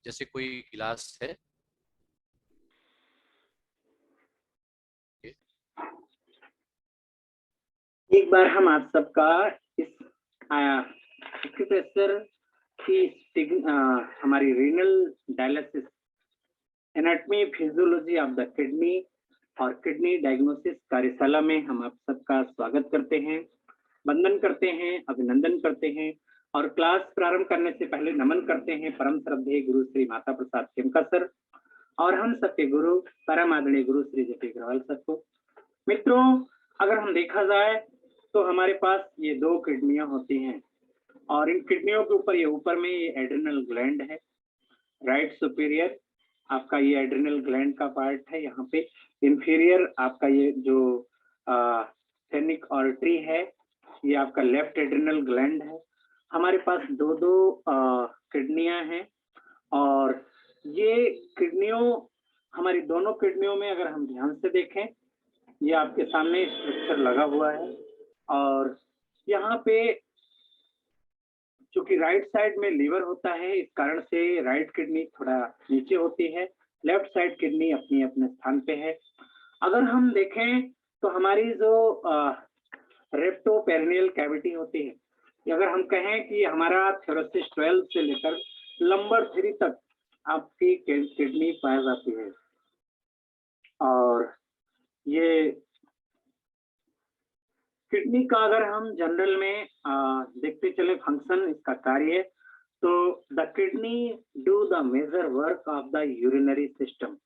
जैसे कोई गिलास है, एक बार हम आप सबका इस एक्यूप्रेशर की हमारी renal dialysis anatomy physiology of the kidney और किडनी डायग्नोसिस कार्यशाला में हम आप सबका स्वागत करते हैं, वंदन करते हैं, अभिनंदन करते हैं और क्लास प्रारंभ करने से पहले नमन करते हैं परम श्रद्धेय गुरु श्री माता प्रसाद खेमका सर और हम सबके गुरु परम आदरणीय गुरु श्री जेपी अग्रवाल सर को। मित्रों, अगर हम देखा जाए तो हमारे पास ये दो किडनियां होती हैं और इन किडनियों के ऊपर ये ऊपर में ये एड्रिनल ग्लैंड है, राइट सुपीरियर आपका ये एड्रिनल ग्लैंड का पार्ट है। यहाँ पे इंफीरियर आपका ये जो सेनिक आर्टरी है, ये आपका लेफ्ट एड्रिनल ग्लैंड है। हमारे पास दो दो किडनियां हैं और ये किडनियों हमारी दोनों किडनियों में अगर हम ध्यान से देखें, ये आपके सामने स्ट्रक्चर लगा हुआ है और यहाँ पे चूंकि राइट साइड में लीवर होता है, इस कारण से राइट किडनी थोड़ा नीचे होती है, लेफ्ट साइड किडनी अपनी अपने स्थान पे है। अगर हम देखें तो हमारी जो रेप्टोपेरिनियल कैविटी होती है, अगर हम कहें कि हमारा थोरेसिस 12 से लेकर लंबर 3 तक आपकी किडनी पाई जाती है और ये किडनी का अगर हम जनरल में देखते चले फंक्शन, इसका कार्य, तो the kidney do the major work of the urinary system,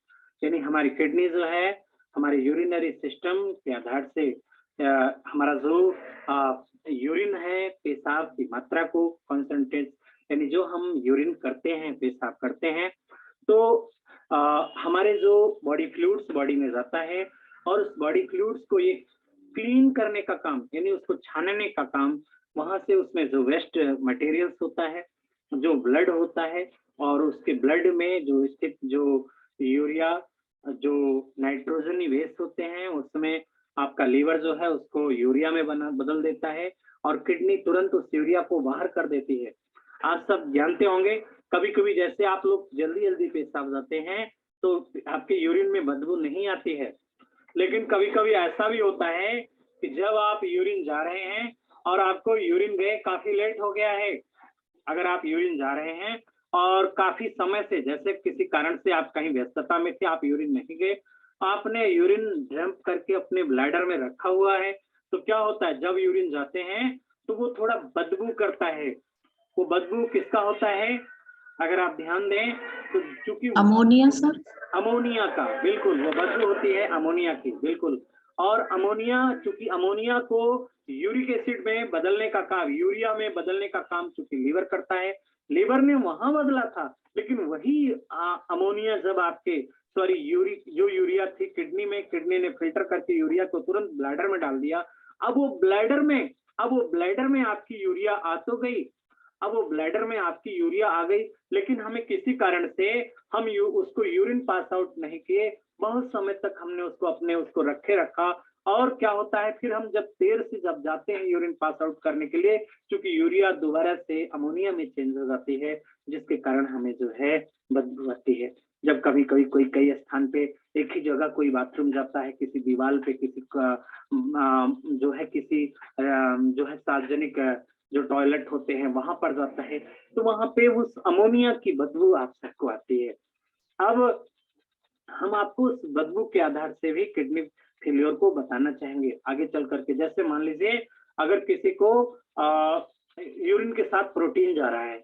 यानी हमारी किडनी जो है हमारे यूरिनरी सिस्टम के आधार से हमारा जो यूरिन है, पेशाब की मात्रा को कंसंट्रेट, यानी जो हम यूरिन करते हैं, पेशाब करते हैं, तो हमारे जो बॉडी फ्लूइड्स बॉडी में जाता है और उस बॉडी फ्लूइड्स को ये क्लीन करने का काम, यानी उसको छानने का काम, वहां से उसमें जो वेस्ट मटेरियल्स होता है, जो ब्लड होता है और उसके ब्लड में जो स्थित जो यूरिया, जो नाइट्रोजनी वेस्ट होते हैं, उसमें आपका लीवर जो है उसको यूरिया में बदल देता है और किडनी तुरंत उस यूरिया को बाहर कर देती है। आप सब जानते होंगे, कभी कभी जैसे आप लोग जल्दी जल्दी पेशाब जाते हैं तो आपके यूरिन में बदबू नहीं आती है, लेकिन कभी कभी ऐसा भी होता है कि जब आप यूरिन जा रहे हैं और आपको यूरिन गए काफी लेट हो गया है, अगर आप यूरिन जा रहे हैं और काफी समय से, जैसे किसी कारण से आप कहीं व्यस्तता में थे, आप यूरिन नहीं गए, आपने यूरिन डंप करके अपने ब्लैडर में रखा हुआ है, तो क्या होता है जब यूरिन जाते हैं तो वो थोड़ा बदबू करता है। वो बदबू किसका होता है अगर आप ध्यान दें तो, चूंकि अमोनिया सर, अमोनिया का, बिल्कुल वो बदबू होती है अमोनिया की, बिल्कुल। और अमोनिया, चूंकि अमोनिया को यूरिक एसिड में बदलने का काम, यूरिया में बदलने का काम चूंकि लीवर करता है, लीवर ने वहां बदला था, लेकिन वही अमोनिया जब आपके जो यूरिया थी किडनी में, किडनी ने फिल्टर करके यूरिया को तुरंत ब्लैडर में डाल दिया। अब वो ब्लैडर में आपकी यूरिया आ तो गई, अब वो ब्लैडर में आपकी यूरिया आ गई, लेकिन हमें किसी कारण से हम उसको यूरिन पास आउट नहीं किए, बहुत समय तक हमने उसको रखा और क्या होता है फिर हम जब देर से जब जाते हैं यूरिन पास आउट करने के लिए, क्योंकि यूरिया दोबारा से अमोनिया में चेंज हो जाती है, जिसके कारण हमें जो है बदबू आती है। जब कभी कभी कोई कई स्थान पे एक ही जगह कोई बाथरूम जाता है, किसी दीवार पे, किसी का जो है किसी जो है सार्वजनिक जो टॉयलेट होते हैं वहां पर जाता है, तो वहां पे उस अमोनिया की बदबू आप सबको आती है। अब हम आपको उस बदबू के आधार से भी किडनी फेलियर को बताना चाहेंगे आगे चल करके। जैसे मान लीजिए अगर किसी को यूरिन के साथ प्रोटीन जा रहा है,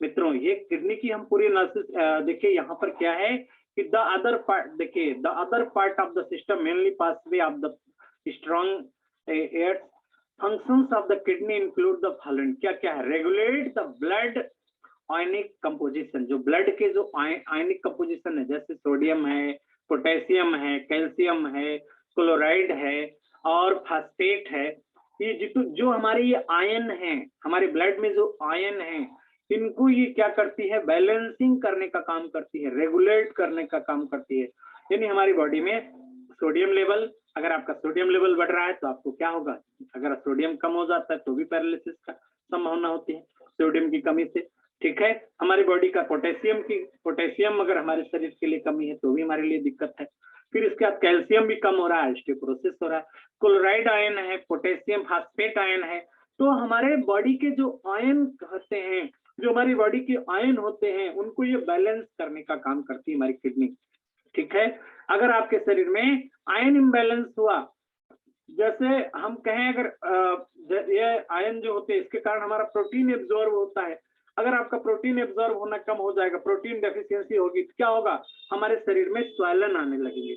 मित्रों ये किडनी की हम पूरी एनालिसिस देखिए, यहाँ पर क्या है कि द अदर पार्ट, देखिए the other part of the system mainly pathway of the strong air functions of the kidney include the following, क्या क्या है, regulate the blood ionic composition, जो ब्लड के जो आयनिक कंपोजिशन है, जैसे सोडियम है, पोटेशियम है, कैल्शियम है, क्लोराइड है और फास्फेट है, ये जो हमारे ये आयन है, हमारे ब्लड में जो आयन है, इनको ये क्या करती है, बैलेंसिंग करने का काम करती है, रेगुलेट करने का काम करती है। यानी हमारी बॉडी में सोडियम लेवल, अगर आपका सोडियम लेवल बढ़ रहा है तो आपको क्या होगा, अगर सोडियम कम हो जाता है तो भी पैरालिसिस का संभावना होती है सोडियम की कमी से। ठीक है। हमारी बॉडी का पोटेशियम अगर हमारे शरीर के लिए कमी है तो भी हमारे लिए दिक्कत है। फिर इसके बाद कैल्शियम भी कम हो रहा है, ऑस्टियोपोरोसिस हो रहा है, क्लोराइड आयन है, पोटेशियम फास्फेट आयन है। तो हमारे बॉडी के जो आयन होते हैं, जो हमारी बॉडी के आयन होते हैं, उनको ये बैलेंस करने का काम करती है हमारी किडनी। ठीक है। अगर आपके शरीर में आयन इम्बैलेंस हुआ, जैसे हम कहें अगर ये आयन जो होते हैं इसके कारण हमारा प्रोटीन एब्जॉर्ब होता है। अगर आपका प्रोटीन एब्जॉर्ब होना कम हो जाएगा, प्रोटीन डेफिशिएंसी होगी, तो क्या होगा, हमारे शरीर में स्वैलन आने लगेंगे।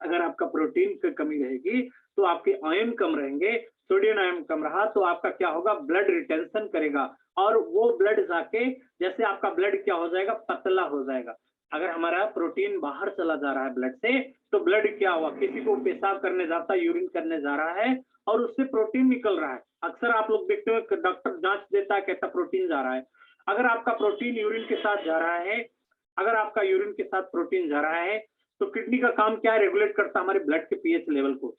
अगर आपका प्रोटीन की कमी रहेगी तो आपके आयन कम रहेंगे, सोडियम आयन कम रहा तो आपका क्या होगा, ब्लड रिटेंशन करेगा और वो ब्लड जाके, जैसे आपका ब्लड क्या हो जाएगा, पतला हो जाएगा। अगर हमारा प्रोटीन बाहर चला जा रहा है ब्लड से, तो ब्लड क्या हुआ, किसी को पेशाब करने जाता है, यूरिन करने जा रहा है और उससे प्रोटीन निकल रहा है। अक्सर आप लोग देखते हो डॉक्टर जांच देता है, कहता प्रोटीन जा रहा है। अगर आपका प्रोटीन यूरिन के साथ जा रहा है, अगर आपका यूरिन के साथ प्रोटीन जा रहा है, तो किडनी का काम क्या है, रेगुलेट करता है हमारे ब्लड के पीएच लेवल को।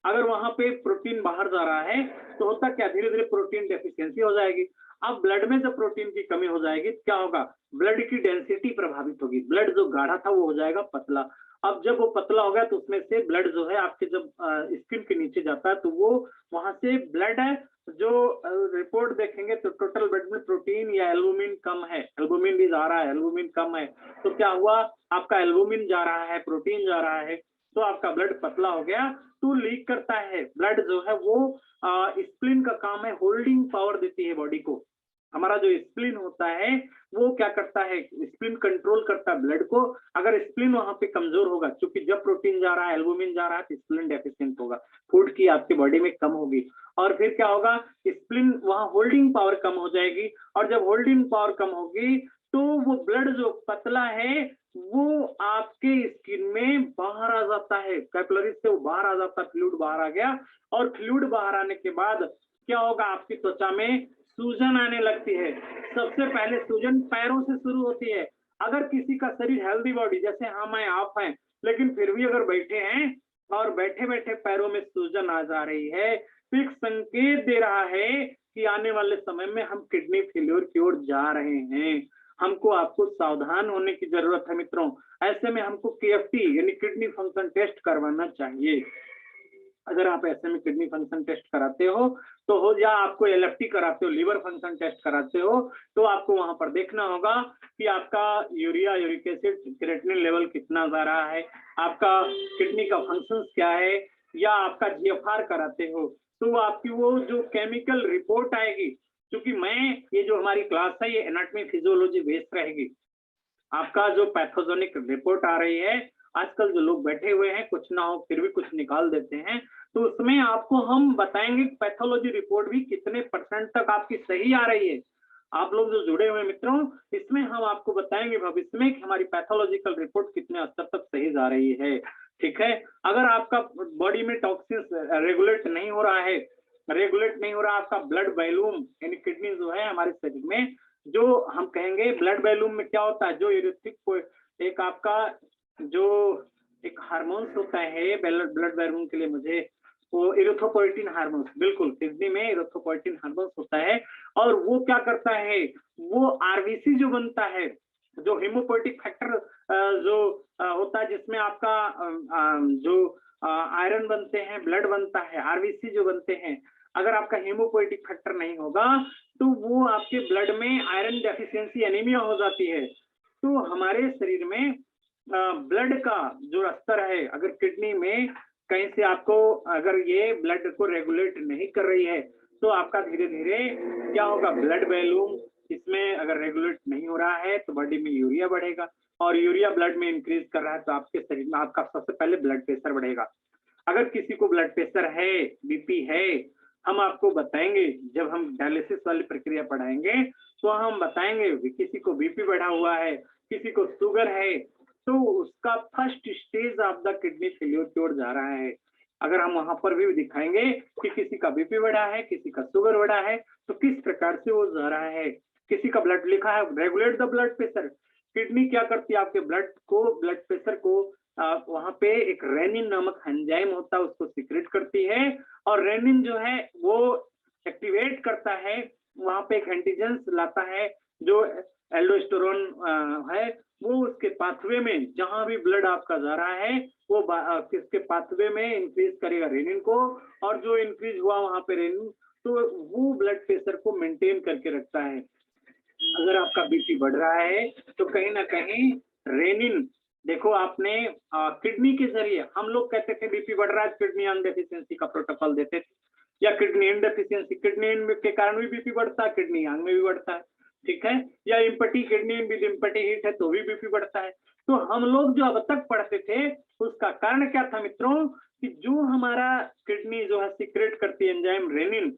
अगर वहां पे प्रोटीन बाहर जा रहा है तो होता क्या, धीरे धीरे प्रोटीन डेफिशिएंसी हो जाएगी। अब ब्लड में जब प्रोटीन की कमी हो जाएगी तो क्या होगा, ब्लड की डेंसिटी प्रभावित होगी, ब्लड जो गाढ़ा था वो हो जाएगा पतला। अब जब वो पतला हो गया तो उसमें से ब्लड जो है आपके जब स्किन के नीचे जाता है तो वो वहां से ब्लड है जो रिपोर्ट देखेंगे तो टोटल ब्लड में प्रोटीन या एल्बुमिन कम है, एल्बुमिन भी जा रहा है, एल्बुमिन कम है, तो क्या हुआ, आपका एल्बुमिन जा रहा है, प्रोटीन जा रहा है, तो आपका ब्लड पतला हो गया। तो लीक करता है ब्लड जो है वो, स्प्लीन का काम है, होल्डिंग पावर देती है बॉडी को। हमारा जो स्प्लीन होता है वो क्या करता है, स्प्लीन कंट्रोल करता है ब्लड को। अगर स्प्लीन वहां पे कमजोर होगा, क्योंकि जब प्रोटीन जा रहा है, एल्बुमिन जा रहा है, तो स्प्लीन डेफिशिएंट होगा, फूड की आपकी बॉडी में कम होगी और फिर क्या होगा, स्प्लीन वहां होल्डिंग पावर कम हो जाएगी और जब होल्डिंग पावर कम होगी तो वो ब्लड जो पतला है वो आपके स्किन में बाहर आ जाता है, कैपिलरीज से वो बाहर आ जाता है, फ्लूइड बाहर आ गया और फ्लूइड बाहर आने के बाद क्या होगा, आपकी त्वचा में सूजन आने लगती है। सबसे पहले सूजन पैरों से शुरू होती है। अगर किसी का शरीर हेल्दी बॉडी जैसे हम हैं, आप हैं, लेकिन फिर भी अगर बैठे हैं और बैठे बैठे पैरों में सूजन आ जा रही है, तो एक संकेत दे रहा है कि आने वाले समय में हम किडनी फेल्योर की ओर जा रहे हैं। हमको आपको सावधान होने की जरूरत है मित्रों। ऐसे में हमको केएफटी यानी किडनी फंक्शन टेस्ट करवाना चाहिए। अगर आप ऐसे में किडनी फंक्शन टेस्ट कराते हो तो हो, या आपको एलएफटी कराते हो, लीवर फंक्शन टेस्ट कराते हो, तो आपको वहां पर देखना होगा कि आपका urea, uric acid, creatinine level कितना जा रहा है, आपका किडनी का फंक्शन क्या है, या आपका जीएफआर कराते हो तो आपकी वो जो केमिकल रिपोर्ट आएगी, क्योंकि मैं ये जो हमारी क्लास है ये एनाटॉमी फिजियोलॉजी बेस्ड रहेगी। आपका जो पैथोजेनिक रिपोर्ट आ रही है, आजकल जो लोग बैठे हुए हैं कुछ ना हो फिर भी कुछ निकाल देते हैं, तो उसमें आपको हम बताएंगे पैथोलॉजी रिपोर्ट भी कितने परसेंट तक आपकी सही आ रही है। आप लोग जो जुड़े हुए मित्रों, इसमें हम आपको बताएंगे भविष्य में कि हमारी पैथोलॉजिकल रिपोर्ट कितने स्तर तक सही जा रही है। ठीक है। अगर आपका बॉडी में टॉक्सिन रेगुलेट नहीं हो रहा है, आपका ब्लड वॉल्यूम यानी किडनी जो है हमारे शरीर में, जो हम कहेंगे ब्लड वॉल्यूम में क्या होता है, जो यूरिक एक आपका जो एक हार्मोन्स होता है ब्लड वॉल्यूम के लिए, मुझे वो इरिथ्रोपोइटिन हार्मोन्स, बिल्कुल किडनी में इरिथ्रोपोइटिन हार्मोन्स होता है और वो क्या करता है, वो आरबीसी जो बनता है, जो हेमोपोइटिक फैक्टर जो होता है जिसमें आपका जो आयरन बनते हैं, ब्लड बनता है, आरबीसी जो बनते हैं, अगर आपका हेमोपोइटिक फैक्टर नहीं होगा तो वो आपके ब्लड में आयरन डेफिशिएंसी एनीमिया हो जाती है। तो हमारे शरीर में ब्लड का जो स्तर है, अगर किडनी में कहीं से आपको अगर ये ब्लड को रेगुलेट नहीं कर रही है तो आपका धीरे धीरे क्या होगा, ब्लड वॉल्यूम इसमें अगर रेगुलेट नहीं हो रहा है तो बॉडी में यूरिया बढ़ेगा और यूरिया ब्लड में इंक्रीज कर रहा है तो आपके शरीर में आपका सबसे पहले ब्लड प्रेशर बढ़ेगा। अगर किसी को ब्लड प्रेशर है, बीपी है, हम आपको बताएंगे जब हम डायलिसिस वाली प्रक्रिया पढ़ाएंगे तो हम बताएंगे किसी को बीपी बढ़ा हुआ है, किसी को शुगर है, तो उसका first stage of the kidney failure की ओर जा रहा है। अगर हम वहां पर भी दिखाएंगे कि किसी का बीपी बढ़ा है, किसी का शुगर बढ़ा है, तो किस प्रकार से वो जा रहा है। किसी का ब्लड लिखा है regulate the blood pressure, kidney क्या करती है, आपके ब्लड प्रेशर को वहां पे एक रेनिन नामक एंजाइम होता है उसको सीक्रेट करती है और रेनिन जो है वो एक्टिवेट करता है, वहां पे एक एंटीजन लाता है जो एल्डोस्टेरोन है वो उसके पाथवे में, जहां भी ब्लड आपका जा रहा है वो किसके पाथवे में इंक्रीज करेगा, रेनिन को, और जो इंक्रीज हुआ वहां पे रेनिन, तो वो ब्लड प्रेशर को मेंटेन करके रखता है। अगर आपका बीपी बढ़ रहा है तो कहीं ना कहीं रेनिन, देखो आपने किडनी के जरिए, हम लोग कहते थे बीपी बढ़ रहा है, किडनी अन डेफिशिएंसी का प्रोटोकॉल देते थे, या किडनी इन डेफिशिएंसी, किडनी के कारण भी बीपी बढ़ता है, किडनी यांग में भी बढ़ता है, ठीक है, या empty, kidney with empty heat है तो भी बीपी बढ़ता है। तो हम लोग जो अब तक पढ़ते थे उसका कारण क्या था मित्रों, कि जो हमारा किडनी जो है सीक्रेट करती है एंजाइम रेनिन,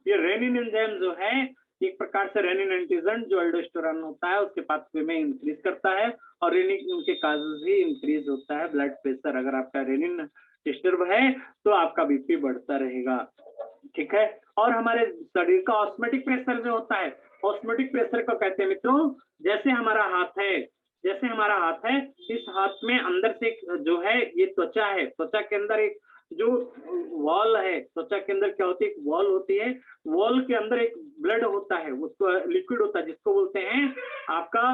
ये रेनिन एंजाइम जो है एक प्रकार से रेनिन एंटीजन जो एल्डोस्टेरोन होता है उसके पाथवे में इंक्रीज करता है, और रेनिन के काजेज ही इंक्रीज होता है ब्लड प्रेशर। अगर आपका रेनिन डिस्टर्ब है तो आपका बीपी बढ़ता रहेगा, ठीक है। और हमारे शरीर का ऑस्मोटिक प्रेशर जो होता है, ऑस्मोटिक प्रेशर को कहते हैं मित्रों, जैसे हमारा हाथ है, जैसे हमारा हाथ है, इस हाथ में अंदर से जो है ये त्वचा है, त्वचा के अंदर एक जो वॉल है, त्वचा के अंदर क्या होती है, एक वॉल होती है, वॉल के अंदर एक ब्लड होता है, उसको लिक्विड होता है जिसको बोलते हैं आपका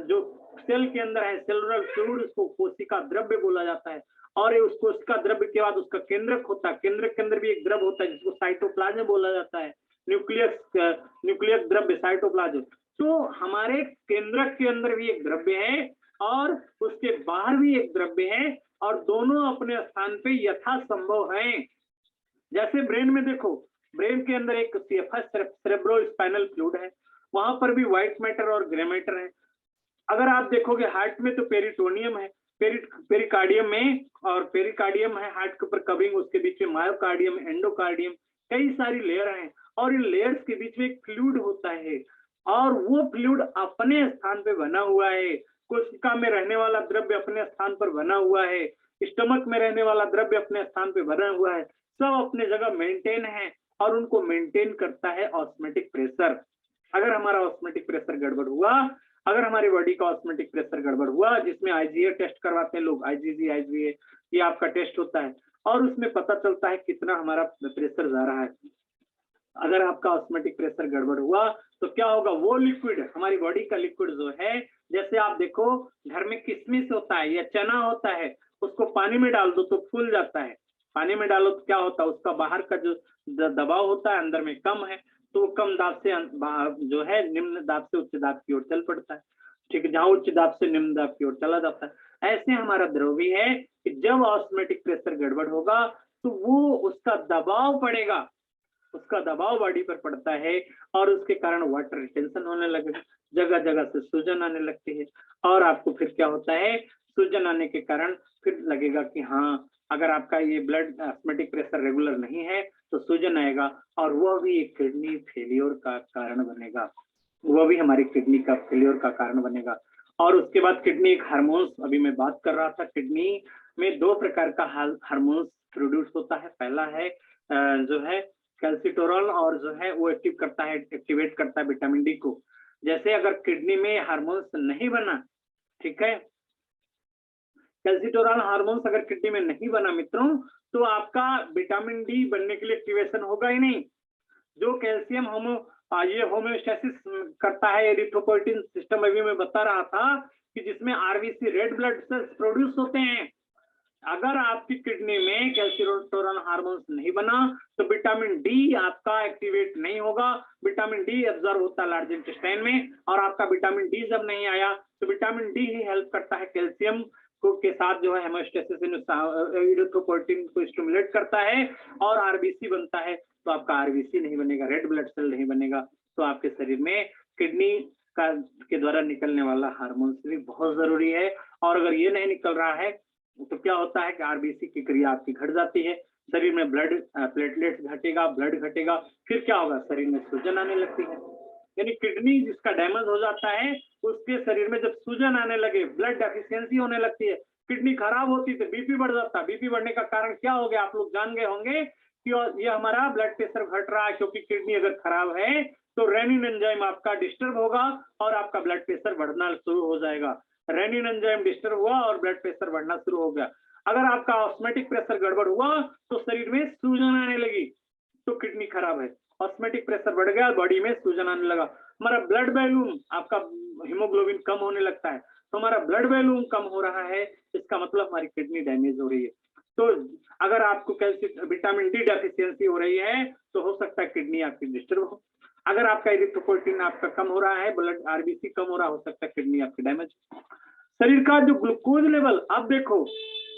जो सेल के अंदर है सेलुलर फ्लूइड, उसको कोशिका द्रव्य बोला जाता है। और उस कोशिका द्रव्य के बाद उसका केंद्रक होता है, केंद्रक के अंदर भी एक द्रव्य होता है जिसको साइटोप्लाज्म बोला जाता है, न्यूक्लियस द्रव्य साइटोप्लाज्म। तो हमारे केंद्रक के अंदर भी एक द्रव्य है और उसके बाहर भी एक द्रव्य है, और दोनों अपने स्थान पे यथासंभव हैं। जैसे ब्रेन में देखो, ब्रेन के अंदर एक सीएफएस सेरेब्रो स्पाइनल फ्लूइड है, वहां पर भी व्हाइट मैटर और ग्रे मैटर है। अगर आप देखोगे हार्ट में तो पेरिटोनियम है, पेरिकार्डियम में, और पेरिकार्डियम है हार्ट के ऊपर कवरिंग, उसके बीच में मायोकार्डियम, एंडोकार्डियम, कई सारी लेयर हैं, और इन लेयर्स के बीच में एक फ्लूइड होता है, और वो फ्लूइड अपने स्थान पे बना हुआ है। कोशिका में रहने वाला द्रव्य अपने स्थान पर बना हुआ है, स्टमक में रहने वाला द्रव्य अपने स्थान पे बना हुआ है, सब अपने जगह मेंटेन है, और उनको मेंटेन करता है ऑस्मोटिक प्रेशर। अगर हमारा ऑस्मोटिक प्रेशर गड़बड़ हुआ, अगर हमारी बॉडी का ऑस्मोटिक प्रेशर गड़बड़ हुआ, जिसमें आईजीए टेस्ट करवाते हैं लोग, आईजीजी आईजीए, ये आपका टेस्ट होता है, और उसमें पता चलता है कितना हमारा प्रेशर जा रहा है। अगर आपका ऑस्मोटिक प्रेशर गड़बड़ हुआ तो क्या होगा, वो लिक्विड, हमारी बॉडी का लिक्विड जो है, जैसे आप देखो घर में किशमिश होता है या चना होता है, उसको पानी में डाल दो तो फूल जाता है, पानी में डालो तो क्या होता है, उसका बाहर का जो दबाव होता है अंदर में कम है, तो कम दाब से जो है निम्न दाब से उच्च दाब की ओर चल पड़ता है, ठीक है, जहां उच्च दाब से निम्न दाब की ओर चला जाता है। ऐसे हमारा द्रव भी है कि जब ऑस्मोटिक प्रेशर गड़बड़ होगा तो वो उसका दबाव पड़ेगा, उसका दबाव बॉडी पर पड़ता है, और उसके कारण वाटर रिटेंशन होने लगेगा, जगह जगह से सूजन आने लगती है, और आपको फिर क्या होता है, सूजन आने के कारण फिर लगेगा कि हाँ, अगर आपका ये ब्लड ऑस्मोटिक प्रेशर रेगुलर नहीं है तो सूजन आएगा, और वह भी एक किडनी फेलियर का कारण बनेगा, वह भी हमारी किडनी का फेलियर का कारण बनेगा। और उसके बाद किडनी एक हार्मोन्स, अभी मैं बात कर रहा था, किडनी में दो प्रकार का हार्मोन्स प्रोड्यूस होता है। पहला है जो है कैल्सिटोरल, और जो है वो एक्टिवेट करता है विटामिन डी को। जैसे अगर किडनी में हार्मोन्स नहीं बना, ठीक है, कैल्सिटोरल हार्मोन्स अगर किडनी में नहीं बना मित्रों, तो आपका विटामिन डी बनने के लिए एक्टिवेशन होगा ही नहीं। जो कैल्शियम ये होम्योस्टेसिस करता है, एरिथ्रोपोइटिन सिस्टम अभी मैं बता रहा था कि जिसमें RBC red blood cells produce होते हैं। अगर आपकी किडनी में कैल्सिटोरल हार्मोन्स नहीं बना तो विटामिन डी आपका एक्टिवेट नहीं होगा, विटामिन डी एब्जॉर्ब होता है लार्ज इंटेस्टाइन में, और आपका विटामिन डी जब नहीं आया तो विटामिन डी ही हेल्प करता है कैल्शियम को के साथ जो है हेमोस्टेसिस एरिथ्रोपोइटिन को स्टिमुलेट करता है, और आरबीसी बनता है। तो आपका आरबीसी नहीं बनेगा, रेड ब्लड सेल नहीं बनेगा, तो आपके शरीर में किडनी के द्वारा निकलने वाला हार्मोन्स भी बहुत जरूरी है। और अगर ये नहीं निकल रहा है तो क्या होता है कि आरबीसी की क्रिया आपकी घट जाती है, शरीर में ब्लड प्लेटलेट्स घटेगा, ब्लड घटेगा, फिर क्या होगा, शरीर में सूजन आने लगती है। यानी किडनी जिसका डैमेज हो जाता है उसके शरीर में जब सूजन आने लगे, ब्लड डेफिशिएंसी होने लगती है, किडनी खराब होती है तो बीपी बढ़ जाता है। बीपी बढ़ने का कारण क्या हो गया, आप लोग जान गए होंगे कि ये हमारा ब्लड प्रेशर घट रहा है, क्योंकि किडनी अगर खराब है तो रेनिन एंजाइम आपका डिस्टर्ब होगा और आपका ब्लड प्रेशर बढ़ना शुरू हो जाएगा। रेनिन एंजाइम डिस्टर्ब हुआ और ब्लड प्रेशर बढ़ना शुरू हो गया। अगर आपका ऑस्मोटिक प्रेशर गड़बड़ हुआ तो शरीर में सूजन आने लगी, तो किडनी खराब है। ऑस्मोटिक प्रेशर बढ़ गया, बॉडी में सूजन आने लगा, हमारा ब्लड वॉल्यूम, आपका हीमोग्लोबिन कम होने लगता है, तो हमारा ब्लड वॉल्यूम कम हो रहा है, इसका मतलब हमारी किडनी डैमेज हो रही है। तो अगर आपको कैल्शियम विटामिन डी डेफिशिएंसी हो रही है, तो हो सकता है किडनी आपकी डिस्टर्ब हो। अगर आपका इरिथ्रोपोइटिन आपका कम हो रहा है, ब्लड आरबीसी कम हो रहा, हो सकता है किडनी आपकी डैमेज। शरीर का जो ग्लूकोज लेवल, अब देखो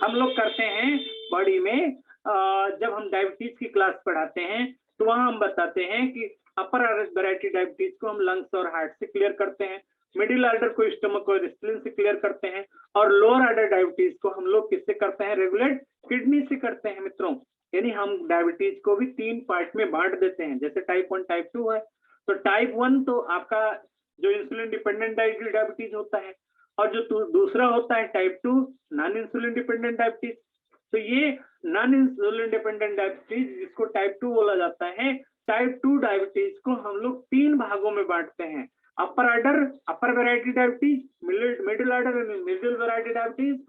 हम लोग करते हैं बॉडी में, जब हम डायबिटीज की क्लास पढ़ाते हैं तो वहां हम बताते हैं कि अपर वैरायटी डायबिटीज को हम लंग्स और हार्ट से क्लियर करते हैं, मिडिल ऑर्डर को स्टमक और स्प्लीन से क्लियर करते हैं, और लोअर ऑर्डर डायबिटीज को हम लोग किससे करते हैं, रेगुलेट किडनी से करते हैं मित्रों। यानी हम डायबिटीज को भी 3 पार्ट में बांट देते हैं, जैसे टाइप 1 टाइप 2 है। तो टाइप 1 तो आपका जो इंसुलिन डिपेंडेंट डायबिटीज होता है, और जो दूसरा होता है type 2 non insulin dependent diabetes. तो ये नॉन इंसुलिन डिपेंडेंट डायबिटीज जिसको टाइप 2 बोला जाता है, टाइप 2 डायबिटीज को हम लोग 3 भागों में बांटते हैं, अपर ऑर्डर अपर वैरायटी डायबिटीज, मिडिल ऑर्डर यानी मिडिल वैरायटी डायबिटीज,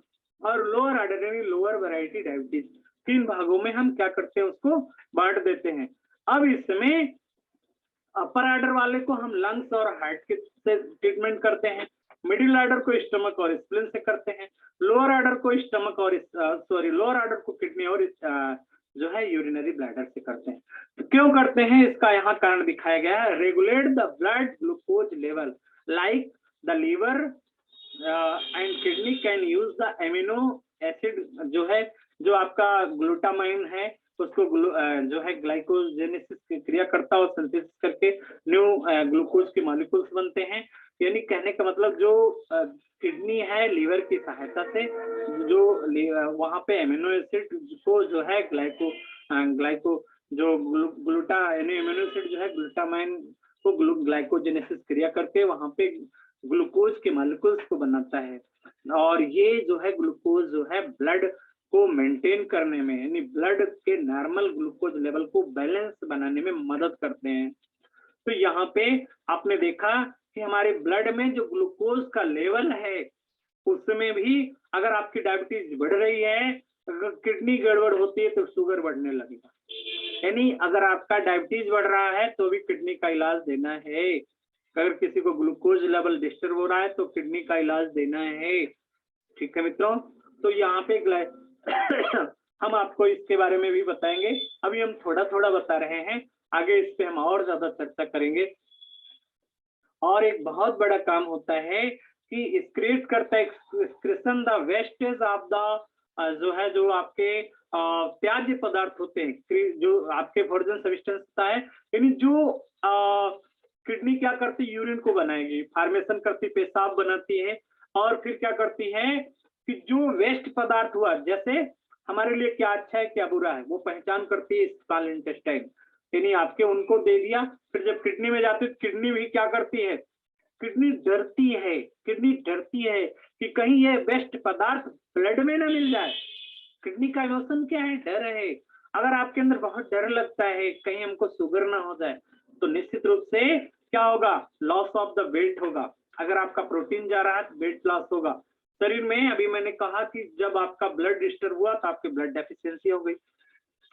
और लोअर ऑर्डर यानी लोअर वैरायटी डायबिटीज। 3 भागों में हम क्या करते हैं, उसको बांट देते हैं। अब इसमें अपर ऑर्डर वाले को हम लंग्स और हार्ट के से ट्रीटमेंट करते हैं, मिडिल ऑर्डर को स्टमक और स्प्लीन से करते हैं, लोअर ऑर्डर को स्टमक और लोअर ऑर्डर को किडनी और जो है यूरिनरी ब्लैडर से करते हैं। तो क्यों करते हैं, इसका यहाँ कारण दिखाया गया है, regulate the blood glucose level like the liver and kidney can use the amino acid, जो है जो आपका ग्लूटामाइन है उसको जो है ग्लाइकोजेनेसिस की क्रिया करता है और सिंथेसिस करके न्यू ग्लूकोज के मॉलिक्यूल्स बनते हैं। यानी कहने का मतलब जो किडनी है लीवर की सहायता से जो वहां पे एमिनो एसिड को जो है ग्लाइको जो ग्लूटा यानी एमिनो एसिड जो है ग्लूटामाइन को ग्लाइकोजेनेसिस क्रिया करके वहां पे ग्लूकोज के मॉलिक्यूल्स को बनाता है, और ये जो है ग्लूकोज जो है ब्लड को मेंटेन करने में यानी ब्लड के नॉर्मल ग्लूकोज लेवल को बैलेंस बनाने में मदद करते हैं। तो यहाँ पे आपने देखा कि हमारे ब्लड में जो ग्लूकोज का लेवल है उसमें भी अगर आपकी डायबिटीज बढ़ रही है, अगर किडनी गड़बड़ होती है तो शुगर बढ़ने लगेगा। यानी अगर आपका डायबिटीज बढ़ रहा है तो भी किडनी का इलाज देना है, अगर किसी को ग्लूकोज लेवल डिस्टर्ब हो रहा है तो किडनी का इलाज देना है। ठीक है मित्रों, तो यहाँ पे हम आपको इसके बारे में भी बताएंगे, अभी हम थोड़ा थोड़ा बता रहे हैं, आगे इस पे हम और ज्यादा चर्चा करेंगे। और एक बहुत बड़ा काम होता है कि एक्सक्रीट करता है, excretion the wastage of the जो है जो आपके त्याज्य पदार्थ होते हैं, जो आपके वर्जन सब्सटेंस होता है, यानी जो किडनी क्या करती है, यूरिन को बनाएगी, फार्मेशन करती, पेशाब बनाती है, और फिर क्या करती है कि जो वेस्ट पदार्थ हुआ, जैसे हमारे लिए क्या अच्छा है क्या बुरा है, वो पहचान करती है स्मॉल इंटेस्टाइन, यानी आपके उनको दे दिया, फिर जब किडनी में जाती है किडनी भी क्या करती है, किडनी डरती है, किडनी डरती है कि कहीं ये वेस्ट पदार्थ ब्लड में ना मिल जाए। किडनी का इमोशन क्या है, डर है। अगर आपके अंदर बहुत डर लगता है कहीं हमको शुगर ना हो जाए, तो निश्चित रूप से क्या होगा, लॉस ऑफ द वेट होगा। अगर आपका प्रोटीन जा रहा है तो वेट लॉस होगा शरीर में। अभी मैंने कहा कि जब आपका ब्लड डिस्टर्ब हुआ तो आपकी ब्लड डेफिशिएंसी हो गई,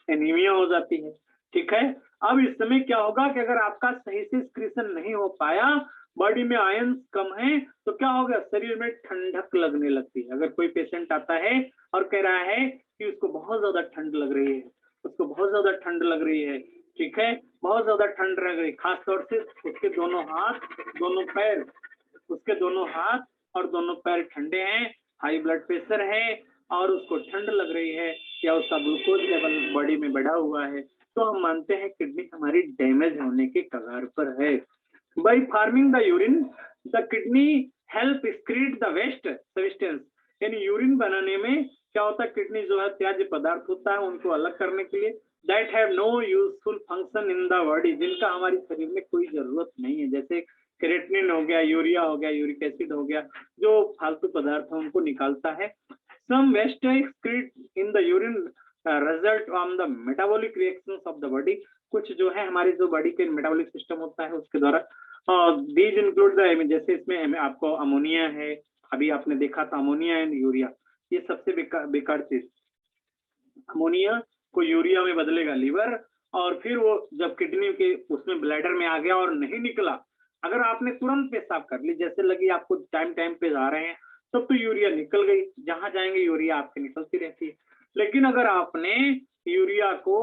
एनीमिया हो जाती है। ठीक है, अब इस समय क्या होगा कि अगर आपका सही से एक्सक्रीशन नहीं हो पाया, बॉडी में आयन कम है, तो क्या होगा, शरीर में ठंडक लगने लगती है। अगर कोई पेशेंट आता है और कह रहा है कि उसको बहुत ज्यादा ठंड लग रही है, उसको बहुत ज्यादा ठंड लग रही है, ठीक है, बहुत ज्यादा ठंड लग रही है, खासतौर से उसके दोनों हाथ, दोनों पैर, उसके दोनों हाथ और दोनों पैर ठंडे हैं, हाई ब्लड प्रेशर है और उसको ठंड लग रही है, या उसका ग्लूकोज लेवल बॉडी में बढ़ा हुआ है, तो हम मानते हैं किडनी हमारी डैमेज होने के कगार पर है। By forming the urine the kidney help excrete the waste substance, यानी यूरिन बनाने में क्या होता है, किडनी जो है त्याज्य पदार्थ होता है उनको अलग करने के लिए, that have no useful function in the body, जिनका हमारे शरीर में कोई जरूरत नहीं है, जैसे क्रेटिनिन हो गया, यूरिया हो गया, यूरिक एसिड हो गया, जो फालतू पदार्थ है उनको निकालता है। Some waste excrete in the urine result on the metabolic reactions of the body, कुछ जो है हमारे जो बॉडी के मेटाबॉलिक सिस्टम होता है उसके द्वारा, दीज इंक्लूड द, जैसे इसमें आपको अमोनिया है, अभी आपने देखा था अमोनिया एंड यूरिया, ये सबसे बेकार चीज, अमोनिया को यूरिया में बदलेगा लीवर, और फिर वो जब किडनी के उसमें ब्लैडर में आ गया और नहीं निकला, अगर आपने तुरंत पेशाब कर ली, जैसे लगी आपको टाइम टाइम पे जा रहे हैं, तब तो यूरिया निकल गई, जहां जाएंगे यूरिया आपके निकलती रहती है। लेकिन अगर आपने यूरिया को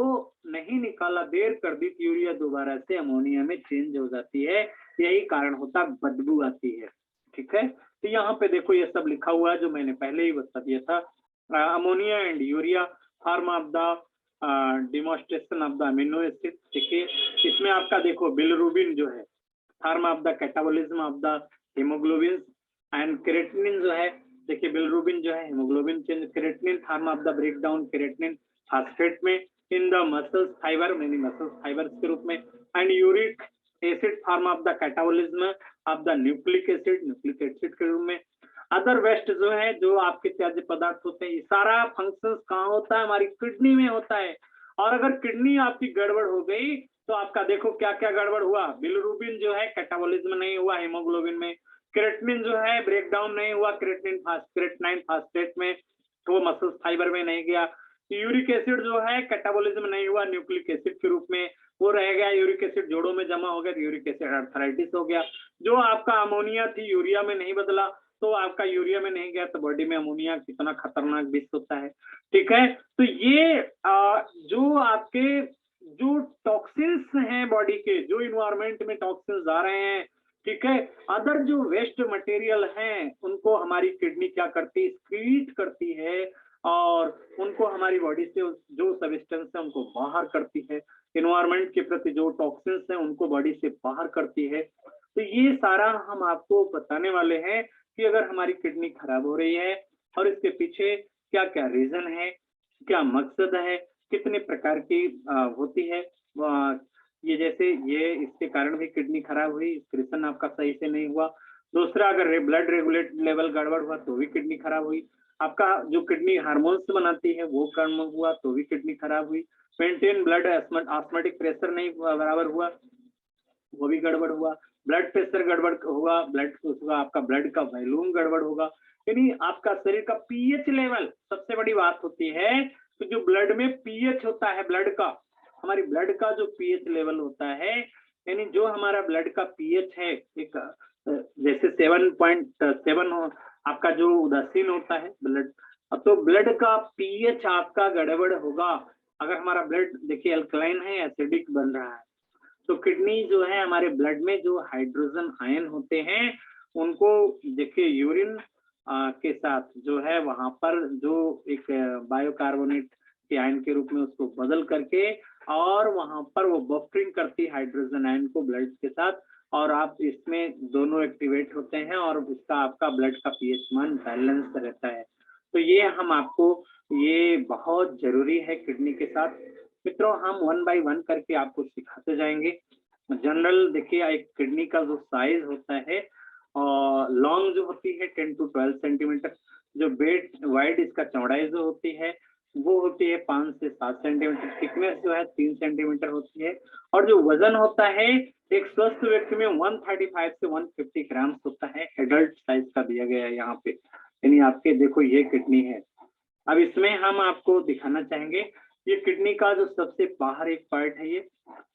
नहीं निकाला, देर कर दी, तो यूरिया दोबारा से अमोनिया में चेंज हो जाती है, यही कारण होता है, बदबू आती है। ठीक है, तो यहाँ पे देखो ये सब लिखा हुआ है जो मैंने पहले ही बता दिया था। Ammonia and urea form of the demonstration of the amino acid. देखिए इसमें आपका देखो बिलिरुबिन जो है form of the catabolism of the haemoglobin, and creatinine जो है, देखिए बिलिरुबिन जो है haemoglobin change, creatinine form of the break down creatinine phosphate में in the muscles fibre, many muscles fibres के रूप में, and uric acid form of the catabolism of the nucleic acid के रूप में। अदर वेस्ट जो है, जो आपके त्याज्य पदार्थ होते हैं, ये सारा फंक्शन कहाँ होता है, हमारी किडनी में होता है। और अगर किडनी आपकी गड़बड़ हो गई तो आपका देखो क्या क्या गड़बड़ हुआ, बिलिरुबिन जो है कैटाबॉलिज्म नहीं हुआ हीमोग्लोबिन में, क्रेटिनिन जो है ब्रेक डाउन नहीं हुआ क्रेटिनाइन फास्फेट में, तो वो मसल्स फाइबर में नहीं गया। यूरिक एसिड जो है कैटाबॉलिज्म नहीं हुआ न्यूक्लिक एसिड के रूप में, वो रह गया, यूरिक एसिड जोड़ों में जमा हो गया, यूरिक एसिड आर्थराइटिस हो गया। जो आपका अमोनिया थी यूरिया में नहीं बदला, तो आपका यूरिया में नहीं गया, तो बॉडी में अमोनिया कितना खतरनाक विष होता है। ठीक है, तो ये जो आपके जो टॉक्सिन्स हैं बॉडी के, जो इन्वायरमेंट में टॉक्सिन्स आ रहे हैं, ठीक है, अदर जो वेस्ट मटेरियल हैं उनको हमारी किडनी क्या करती है, एक्सक्रीट करती है, और उनको हमारी बॉडी से जो सब्सटेंस है उनको बाहर करती है, इन्वायरमेंट के प्रति जो टॉक्सिन्स हैं उनको बॉडी से बाहर करती है। तो ये सारा हम आपको बताने वाले हैं कि अगर हमारी किडनी खराब हो रही है और इसके पीछे क्या क्या रीजन है, क्या मकसद है, कितने प्रकार की होती है, ये जैसे ये इसके कारण भी किडनी खराब हुई, एक्सक्रीशन आपका सही से नहीं हुआ। दूसरा, अगर ब्लड रेगुलेट लेवल गड़बड़ हुआ तो भी किडनी खराब हुई। आपका जो किडनी हार्मोन्स बनाती है वो कम हुआ तो भी किडनी खराब हुई। मेंटेन ब्लड ऑस्मोटिक प्रेशर नहीं बराबर हुआ, वो भी गड़बड़ हुआ। ब्लड प्रेशर गड़बड़ हुआ, आपका ब्लड का वॉल्यूम गड़बड़ होगा, यानी आपका शरीर का पीएच लेवल सबसे बड़ी बात होती है। तो जो ब्लड में पीएच होता है, ब्लड का, हमारी ब्लड का जो पीएच लेवल होता है, यानी जो हमारा ब्लड का पीएच है, एक जैसे 7.7 हो, आपका जो उदासीन होता है ब्लड, तो ब्लड का पीएच आपका गड़बड़ होगा। अगर हमारा ब्लड देखिए अल्कलाइन है, एसिडिक बन रहा है, तो किडनी जो है हमारे ब्लड में जो हाइड्रोजन आयन होते हैं उनको देखिए यूरिन के साथ जो है वहां पर जो एक बायोकार्बोनेट के आयन के रूप में उसको बदल करके, और वहां पर वो बफरिंग करती है हाइड्रोजन आयन को ब्लड के साथ, और आप इसमें दोनों एक्टिवेट होते हैं और उसका आपका ब्लड का पीएच मान बैलेंस रहता है। तो ये हम आपको, ये बहुत जरूरी है किडनी के साथ। मित्रों, हम 1 बाय 1 करके आपको सिखाते जाएंगे। जनरल देखिए एक किडनी का जो साइज होता है, और लॉन्ग जो होती है 10 to 12 सेंटीमीटर, जो बेड वाइड इसका चौड़ाई जो होती है वो होती है 5 से 7 सेंटीमीटर, थिकनेस जो है 3 सेंटीमीटर होती है, और जो वजन होता है एक स्वस्थ व्यक्ति में 135 से 150 ग्राम होता है, एडल्ट साइज का दिया गया है यहाँ पे। यानी आपके देखो ये किडनी है। अब इसमें हम आपको दिखाना चाहेंगे, ये किडनी का जो सबसे बाहर एक पार्ट है, ये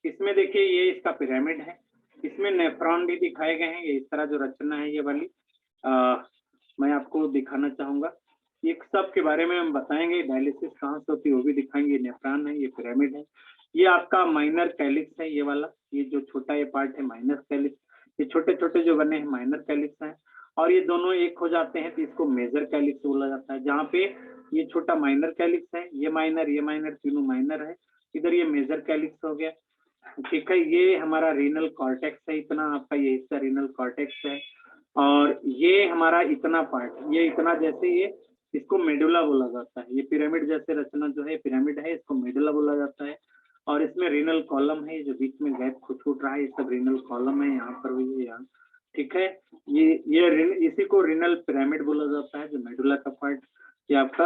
इसमें देखिए ये इसका पिरामिड है, इसमें नेफ्रॉन भी दिखाए गए हैं, ये इस तरह जो रचना है ये वाली मैं आपको दिखाना चाहूंगा। ये सब के बारे में हम बताएंगे, डायलिसिस कहाँ से होती है वो भी दिखाएंगे। नेफ्रॉन है, ये पिरामिड है, ये आपका माइनर कैलिक्स है, ये वाला, ये जो छोटा ये पार्ट है माइनर कैलिक्स, ये छोटे छोटे जो बने हैं माइनर कैलिक्स हैं, और ये दोनों एक हो जाते हैं तो इसको मेजर कैलिक्स बोला जाता है। जहाँ पे ये छोटा माइनर कैलिक्स है, ये माइनर तीनों माइनर है, इधर ये मेजर कैलिक्स हो गया। ठीक है, ये हमारा रीनल कॉर्टेक्स है, इतना आपका ये हिस्सा रीनल कॉर्टेक्स है, और ये हमारा इतना पार्ट, ये इतना जैसे ये, इसको मेडुला बोला जाता है। ये पिरामिड जैसे रचना जो है पिरामिड है, इसको मेडुला बोला जाता है। और इसमें रीनल कॉलम है, जो बीच में गैप छूट रहा है, ये सब रीनल कॉलम है, यहाँ पर भी है यहाँ। ठीक है, इसी को रीनल पिरामिड बोला जाता है, जो मेडुला का पार्ट ये आपका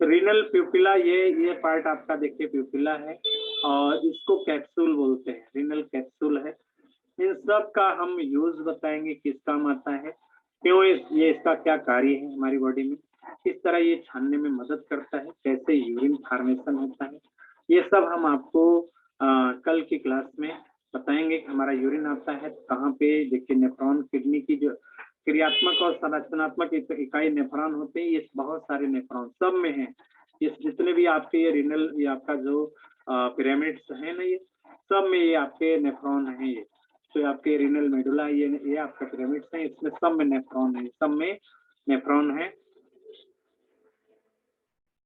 रीनल प्यूपिला, ये पार्ट आपका देखिए प्यूपिला है, और इसको कैप्सूल बोलते हैं, रीनल कैप्सूल है। इन सब का हम यूज बताएंगे, किस काम आता है, क्यों ये इसका क्या कार्य है हमारी बॉडी में, किस तरह ये छानने में मदद करता है, कैसे यूरिन फॉर्मेशन होता है, ये सब हम आपको कल की क्लास में बताएंगे कि हमारा यूरिन आता है कहाँ पे। देखिए नेफ्रॉन, किडनी की जो क्रियात्मक और संरचनात्मक इकाई नेफ्रॉन होते हैं, ये बहुत सारे नेफ्रॉन सब में है। ये जितने भी आपके ये रिनल, ये आपका जो पिरामिड्स है ना, ये सब में ये आपके नेफ्रॉन है। ये तो आपके रिनल मेडुला, ये आपका पिरामिड्स है, इसमें सब में नेफ्रॉन है, सब में नेफ्रॉन है।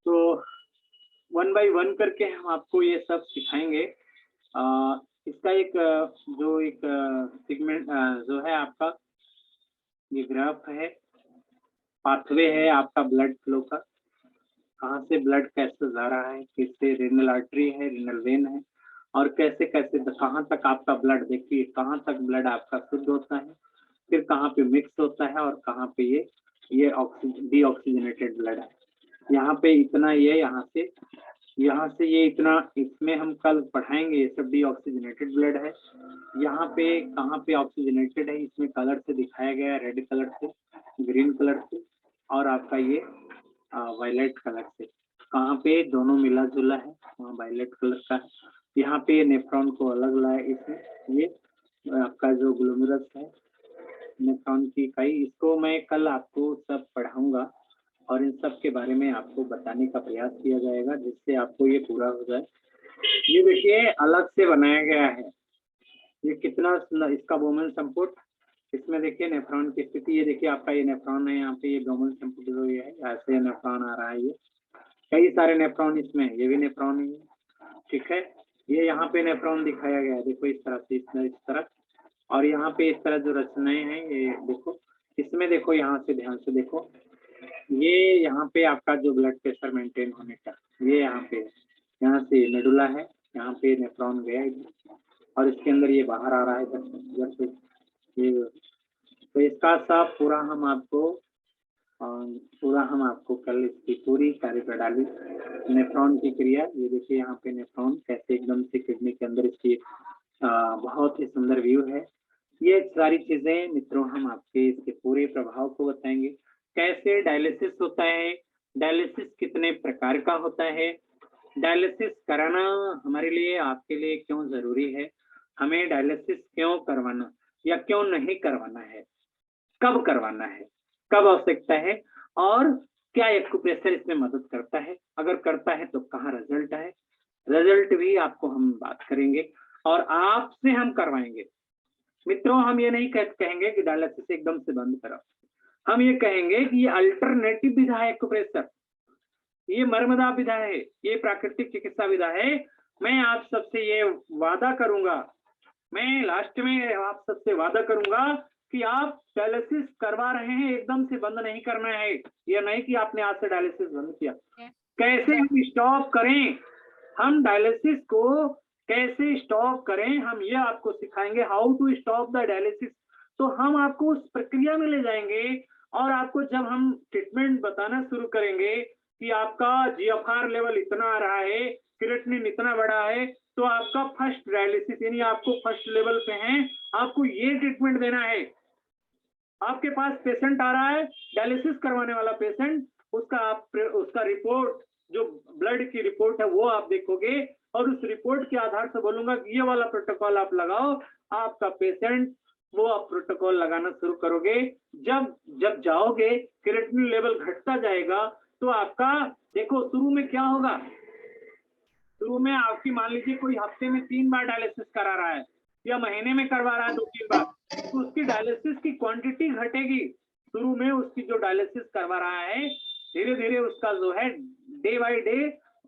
तो 1 बाय 1 करके हम आपको ये सब सिखाएंगे। इसका एक जो एक सेगमेंट जो है आपका, ये ग्राफ है, पाथवे है आपका ब्लड फ्लो का, कहाँ से ब्लड कैसे जा रहा है, किससे, रिनल आर्टरी है, रिनल वेन है, और कैसे कैसे कहाँ तक आपका ब्लड, देखिए कहाँ तक ब्लड आपका शुद्ध होता है, फिर कहाँ पे मिक्स होता है, और कहाँ पे ये डीऑक्सीजनेटेड ब्लड है। यहाँ पे इतना ये यहाँ से ये इतना, इसमें हम कल पढ़ाएंगे, ये सब डीऑक्सीजनेटेड ब्लड है। यहाँ पे कहाँ पे ऑक्सीजनेटेड है, इसमें कलर से दिखाया गया है, रेड कलर से, ग्रीन कलर से, और आपका ये वायलेट कलर से। कहाँ पे दोनों मिला जुला है, वहाँ वायलेट कलर का है। यहाँ पे नेफ्रॉन को अलग लाया इसमें, ये आपका जो ग्लोमेरुलस है नेफ्रॉन की इकाई, इसको मैं कल आपको सब पढ़ाऊंगा और इन सब के बारे में आपको बताने का प्रयास किया जाएगा, जिससे आपको ये पूरा हो जाए। ये देखिए अलग से बनाया गया है, ये कितना इसका बोमन संपुट, इसमें देखिए नेफ्रॉन की स्थिति, ये देखिए आपका ये नेफ्रॉन है, यहाँ पे ये बोमन संपुट जो ये है, ऐसे नेफ्रॉन आ रहा है, ये कई सारे नेफ्रॉन इसमें, ये भी नेफ्रॉन ही है, ठीक है। ये यहाँ पे नेफ्रॉन दिखाया गया है, देखो इस तरह से, इस तरह, और यहाँ पे इस तरह जो रचनाएं हैं, ये देखो, इसमें देखो, यहाँ से ध्यान से देखो, ये यहाँ पे आपका जो ब्लड प्रेशर मेंटेन होने का, ये यहाँ पे, यहाँ से मेडुला है, यहाँ पे नेफ्रॉन गया और इसके अंदर ये बाहर आ रहा है इधर से ये। तो इसका सब पूरा हम आपको कल इसकी पूरी कार्यप्रणाली, नेफ्रॉन की क्रिया, ये देखिए यहाँ पे नेफ्रॉन कैसे एकदम से किडनी के अंदर, इसकी बहुत ही सुंदर व्यू है। ये सारी चीजें मित्रों हम आपके इसके पूरे प्रभाव को बताएंगे। कैसे डायलिसिस होता है, डायलिसिस कितने प्रकार का होता है, डायलिसिस कराना हमारे लिए, आपके लिए क्यों जरूरी है, हमें डायलिसिस क्यों करवाना या क्यों नहीं करवाना है, कब करवाना है, कब आवश्यकता है, और क्या एक्यूप्रेशर इसमें मदद करता है, अगर करता है तो कहाँ रिजल्ट है, रिजल्ट भी आपको हम बात करेंगे और आपसे हम करवाएंगे। मित्रों हम ये नहीं कहेंगे कि डायलिसिस एकदम से बंद करो, हम ये कहेंगे कि ये अल्टरनेटिव विधा है एक्यूप्रेशर, ये मर्मदा विधा है, ये प्राकृतिक चिकित्सा विधा है। मैं आप सबसे ये वादा करूंगा, मैं लास्ट में आप सबसे वादा करूंगा कि आप डायलिसिस करवा रहे हैं, एकदम से बंद नहीं करना है। ये नहीं कि आपने आज से डायलिसिस बंद किया, कैसे हम स्टॉप करें, हम डायलिसिस को कैसे स्टॉप करें, हम ये आपको सिखाएंगे, how to stop the dialysis. तो हम आपको उस प्रक्रिया में ले जाएंगे और आपको जब हम ट्रीटमेंट बताना शुरू करेंगे कि आपका जीएफआर लेवल इतना आ रहा है, क्रिएटिनिन इतना बड़ा है, तो आपका फर्स्ट डायलिसिस, यानी आपको फर्स्ट लेवल पे है, आपको ये ट्रीटमेंट देना है। आपके पास पेशेंट आ रहा है, डायलिसिस करवाने वाला पेशेंट, उसका रिपोर्ट, जो ब्लड की रिपोर्ट है वो आप देखोगे और उस रिपोर्ट के आधार से बोलूंगा कि ये वाला प्रोटोकॉल आप लगाओ, आपका पेशेंट, वो आप प्रोटोकॉल लगाना शुरू करोगे। जब जाओगे क्रिएटिनिन लेवल घटता जाएगा, तो आपका देखो शुरू में क्या होगा, शुरू में आपकी मान लीजिए कोई हफ्ते में 3 बार डायलिसिस करा रहा है या महीने में करवा रहा है 2-3 बार, तो उसकी डायलिसिस की क्वांटिटी घटेगी। शुरू में उसकी जो डायलिसिस करवा रहा है, धीरे धीरे उसका जो है डे बाय डे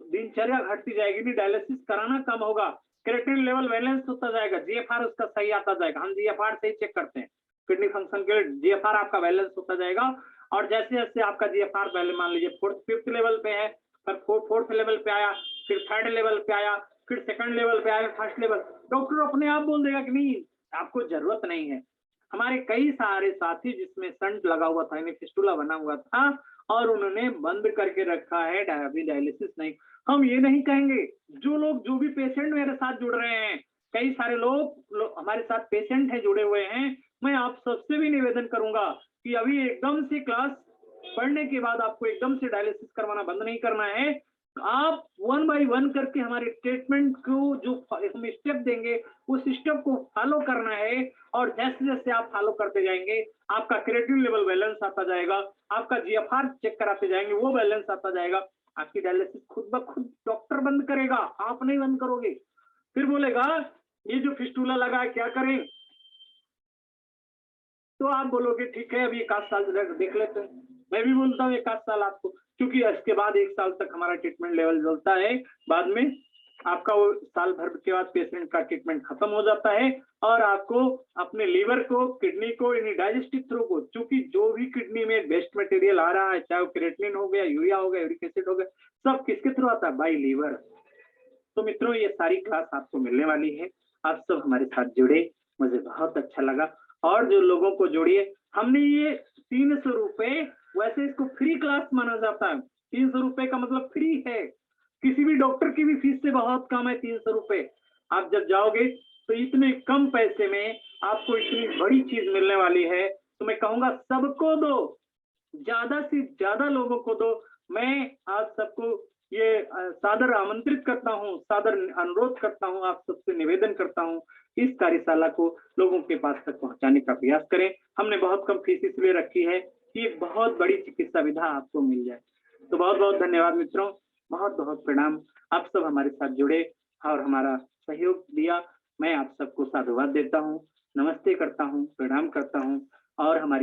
दिनचर्या घटती जाएगी, नहीं डायलिसिस कराना कम होगा, क्रिएटिनिन लेवल बैलेंस होता जाएगा, जीएफआर उसका सही आता जाएगा। हम जीएफआर से ही चेक करते हैं किडनी फंक्शन के लिए, जीएफआर आपका बैलेंस होता जाएगा। और जैसे जैसे आपका जीएफआर पहले मान लीजिए 4th लेवल पे है, फिर 4th लेवल पे आया, फिर 3rd लेवल पे आया, फिर 2nd लेवल पे आया, 1st लेवल, डॉक्टर अपने आप बोल देगा कि नहीं आपको जरूरत नहीं है। हमारे कई सारे साथी जिसमें संट लगा हुआ था, फिस्टुला बना हुआ था, और उन्होंने बंद करके रखा है, डायलिसिस नहीं। हम ये नहीं कहेंगे, जो भी पेशेंट मेरे साथ जुड़ रहे हैं, कई सारे लोग हमारे साथ पेशेंट हैं जुड़े हुए हैं, मैं आप सबसे भी निवेदन करूंगा कि अभी एकदम से क्लास पढ़ने के बाद आपको एकदम से डायलिसिस करवाना बंद नहीं करना है। आप वन बाय वन करके हमारे ट्रीटमेंट को जो हम स्टेप देंगे, उस स्टेप को फॉलो करना है और जैसे-जैसे आप फॉलो करते जाएँगे, आपका क्रिएटिनिन लेवल बैलेंस आता जाएगा, आपका जीएफआर चेक कराते जाएँगे, वो बैलेंस आता जाएगा। आपकी डायलिसिस खुद ब खुद डॉक्टर बंद करेगा, आप नहीं बंद करोगे। फिर बोलेगा, "ये जो फिस्टुला लगा है, क्या करें?" तो आप बोलोगे ठीक है अभी 1 आध साल देख लेते हैं। मैं भी बोलता हूँ 1 आध साल आपको, क्योंकि इसके बाद 1 साल तक हमारा ट्रीटमेंट लेवल चलता है। बाद में आपका वो साल भर के बाद पेशेंट का ट्रीटमेंट खत्म हो जाता है और आपको अपने लीवर को, किडनी को, यानी डाइजेस्टिव थ्रू को, चूँकि जो भी किडनी में वेस्ट मटेरियल आ रहा है, चाहे वो क्रिएटिनिन हो गया, यूरिया हो गया, यूरिक एसिड हो गया, सब किसके थ्रू आता है? By liver. तो मित्रों ये सारी क्लास आपको मिलने वाली है। आप सब हमारे साथ जुड़े, मुझे बहुत अच्छा लगा और जो लोगों को जोड़िए, हमने ये ₹300 वैसे इसको फ्री क्लास माना जाता है। ₹300 का मतलब फ्री है। किसी भी डॉक्टर की भी फीस से बहुत कम है ₹300। आप जब जाओगे तो इतने कम पैसे में आपको इतनी बड़ी चीज़ मिलने वाली है, तो मैं कहूँगा सबको दो। ज़्यादा से ज़्यादा लोगों को दो। मैं आप सबको ये सादर आमंत्रित करता हूँ, सादर अनुरोध करता हूँ, आप सबसे निवेदन करता हूँ, इस कार्यशाला को लोगों के पास तक पहुँचाने का प्रयास करें। हमने बहुत कम फीस इसलिए रखी है कि एक बहुत बड़ी चिकित्सा विधा आपको मिल जाए। तो बहुत-बहुत धन्यवाद मित्रों, बहुत-बहुत प्रणाम। आप सब हमारे साथ जुड़े और हमारा सहयोग दिया। मैं आप सबको साधुवाद देता हूँ, नमस्ते करता हूँ, प्रणाम करता हूँ और हमारी